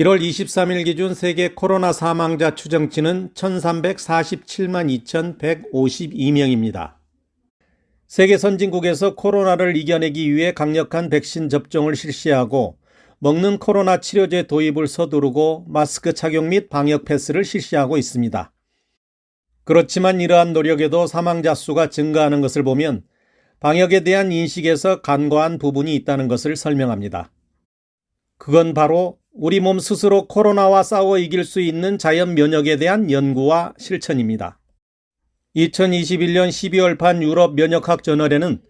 1월 23일 기준 세계 코로나 사망자 추정치는 1347만 2152명입니다. 세계 선진국에서 코로나를 이겨내기 위해 강력한 백신 접종을 실시하고 먹는 코로나 치료제 도입을 서두르고 마스크 착용 및 방역 패스를 실시하고 있습니다. 그렇지만 이러한 노력에도 사망자 수가 증가하는 것을 보면 방역에 대한 인식에서 간과한 부분이 있다는 것을 설명합니다. 그건 바로 우리 몸 스스로 코로나와 싸워 이길 수 있는 자연 면역에 대한 연구와 실천입니다. 2021년 12월판 유럽 면역학 저널에는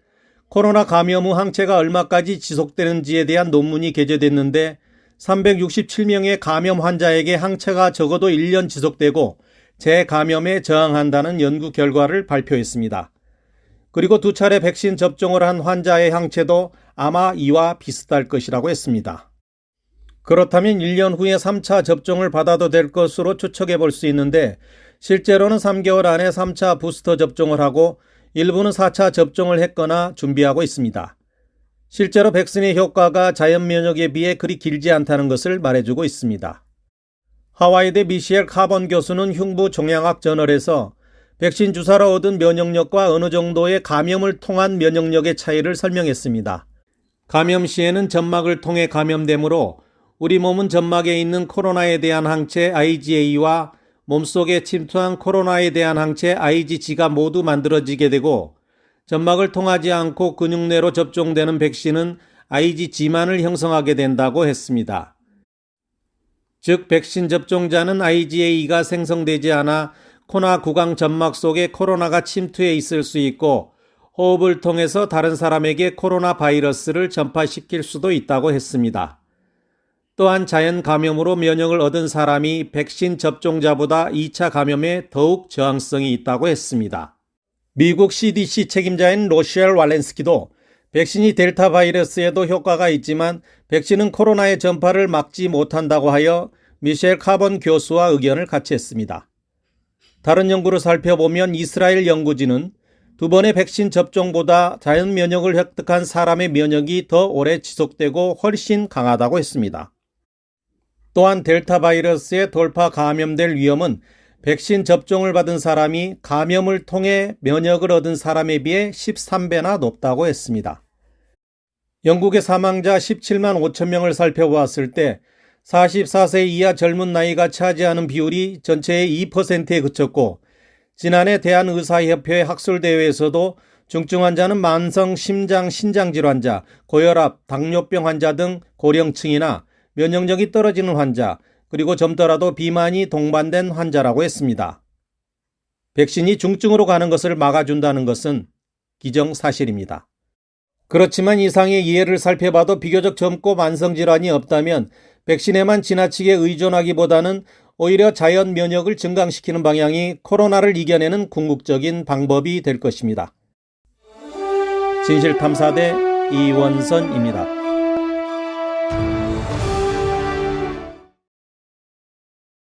코로나 감염 후 항체가 얼마까지 지속되는지에 대한 논문이 게재됐는데 367명의 감염 환자에게 항체가 적어도 1년 지속되고 재감염에 저항한다는 연구 결과를 발표했습니다. 그리고 2차례 백신 접종을 한 환자의 항체도 아마 이와 비슷할 것이라고 했습니다. 그렇다면 1년 후에 3차 접종을 받아도 될 것으로 추측해 볼 수 있는데 실제로는 3개월 안에 3차 부스터 접종을 하고 일부는 4차 접종을 했거나 준비하고 있습니다. 실제로 백신의 효과가 자연 면역에 비해 그리 길지 않다는 것을 말해주고 있습니다. 하와이대 미셸 카본 교수는 흉부 종양학 저널에서 백신 주사로 얻은 면역력과 어느 정도의 감염을 통한 면역력의 차이를 설명했습니다. 감염 시에는 점막을 통해 감염되므로 우리 몸은 점막에 있는 코로나에 대한 항체 IgA와 몸속에 침투한 코로나에 대한 항체 IgG가 모두 만들어지게 되고 점막을 통하지 않고 근육 내로 접종되는 백신은 IgG만을 형성하게 된다고 했습니다. 즉 백신 접종자는 IgA가 생성되지 않아 코나 구강 점막 속에 코로나가 침투해 있을 수 있고 호흡을 통해서 다른 사람에게 코로나 바이러스를 전파시킬 수도 있다고 했습니다. 또한 자연 감염으로 면역을 얻은 사람이 백신 접종자보다 2차 감염에 더욱 저항성이 있다고 했습니다. 미국 CDC 책임자인 로셸 왈렌스키도 백신이 델타 바이러스에도 효과가 있지만 백신은 코로나의 전파를 막지 못한다고 하여 미셸 카본 교수와 의견을 같이 했습니다. 다른 연구를 살펴보면 이스라엘 연구진은 2번의 백신 접종보다 자연 면역을 획득한 사람의 면역이 더 오래 지속되고 훨씬 강하다고 했습니다. 또한 델타 바이러스에 돌파 감염될 위험은 백신 접종을 받은 사람이 감염을 통해 면역을 얻은 사람에 비해 13배나 높다고 했습니다. 영국의 사망자 17만 5천 명을 살펴보았을 때 44세 이하 젊은 나이가 차지하는 비율이 전체의 2%에 그쳤고 지난해 대한의사협회 학술대회에서도 중증 환자는 만성 심장 신장질환자, 고혈압, 당뇨병 환자 등 고령층이나 면역력이 떨어지는 환자, 그리고 젊더라도 비만이 동반된 환자라고 했습니다. 백신이 중증으로 가는 것을 막아준다는 것은 기정사실입니다. 그렇지만 이상의 예를 살펴봐도 비교적 젊고 만성질환이 없다면 백신에만 지나치게 의존하기보다는 오히려 자연 면역을 증강시키는 방향이 코로나를 이겨내는 궁극적인 방법이 될 것입니다. 진실탐사대 이원선입니다.